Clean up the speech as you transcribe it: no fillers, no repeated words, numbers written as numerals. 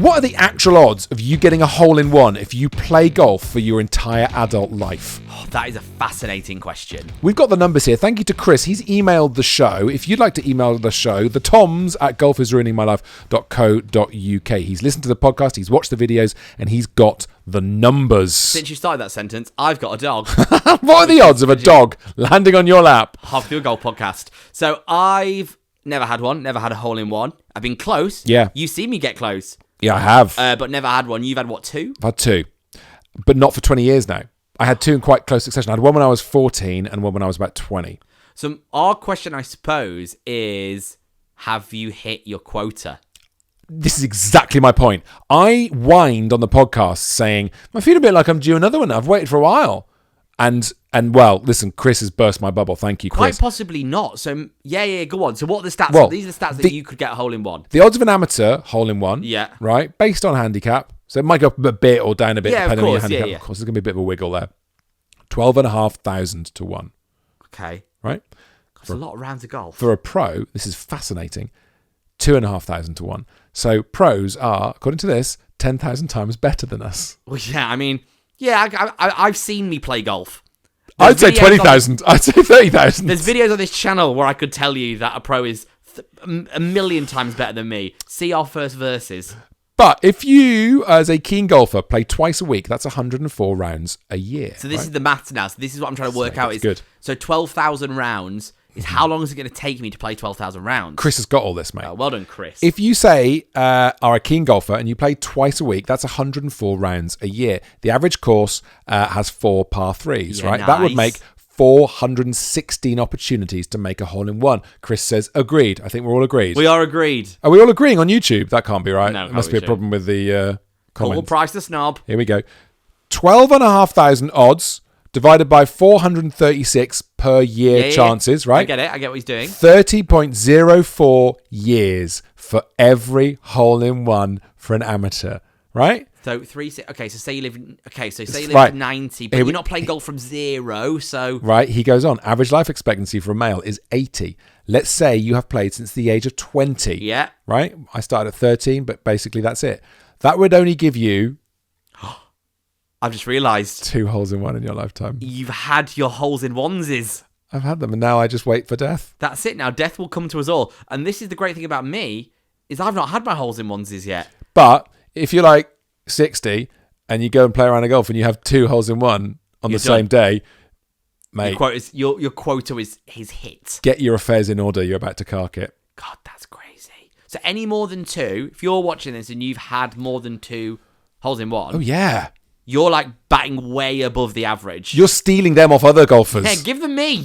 What are the actual odds of you getting a hole-in-one if you play golf for your entire adult life? Oh, that is a fascinating question. We've got the numbers here. Thank you to Chris. He's emailed the show. If you'd like to email the show, the Toms at golfisruiningmylife.co.uk. He's listened to the podcast, he's watched the videos, and he's got the numbers. Since you started that sentence, I've got a dog. What are the odds of a dog landing on your lap? Half through a golf podcast. So I've never had one, never had a hole-in-one. I've been close. Yeah. You've seen me get close. Yeah, I have. But never had one. You've had, what, 2? I've had 2, but not for 20 years now. I had 2 in quite close succession. I had one when I was 14 and one when I was about 20. So our question, I suppose, is have you hit your quota? This is exactly my point. I whined on the podcast saying, I feel a bit like I'm due another one. I've waited for a while. And well, listen, Chris has burst my bubble. Thank you, Chris. Quite possibly not. So, yeah, go on. So what are the stats? Well, These are the stats that you could get a hole-in-one. The odds of an amateur hole-in-one, Yeah. right, based on handicap, so it might go up a bit or down a bit Yeah, depending on your of course, handicap. yeah. Of course, there's going to be a bit of a wiggle there. 12,500 to 1, Okay. right? That's a lot of rounds of golf. For a pro, this is fascinating, 2,500 to 1. So pros are, according to this, 10,000 times better than us. Well, yeah, I mean, yeah, I've seen me play golf. I'd say videos 20,000. I'd say 30,000. There's videos on this channel where I could tell you that a pro is a million times better than me. See our first verses. But if you, as a keen golfer, play twice a week, that's 104 rounds a year. So this right? is the maths now. So this is what I'm trying to work out. That's good. So 12,000 rounds is how long is it going to take me to play 12,000 rounds? Chris has got all this, mate. Oh, well done, Chris. If you say are a keen golfer and you play twice a week, that's 104 rounds a year. The average course has 4 par 3s, Yeah, right? That would nice. make 416 opportunities to make a hole-in-one. Chris says, agreed. I think we're all agreed. We are agreed. Are we all agreeing on YouTube? That can't be right. No, There must can't be be a problem with the Call comments. Price the Snob. Here we go. 12,500 odds divided by 436 per year Yeah. chances, right? I get it. I get what he's doing. 30.04 years for every hole-in-one for an amateur, right? So okay. So say you live. So say you live Right. to 90, but Here you're we- not playing golf from 0. So Right, he goes on. Average life expectancy for a male is 80. Let's say you have played since the age of 20. yeah, Right? I started at 13, but basically that's it. That would only give you I've just realised 2 holes-in-one in your lifetime. you've had your holes in onesies. I've had them, and now I just wait for death. That's it. Now death will come to us all. And this is the great thing about me is I've not had my holes in onesies yet. But if you're like 60 and you go and play around a golf and you have 2 holes-in-one on You're the same day, mate, Your quota is his hit. get your affairs in order. You're about to cark it. God, that's crazy. So any more than 2, if you're watching this and you've had more than 2 holes in one, Oh, yeah. you're like batting way above the average. You're stealing them off other golfers. Yeah, give them me.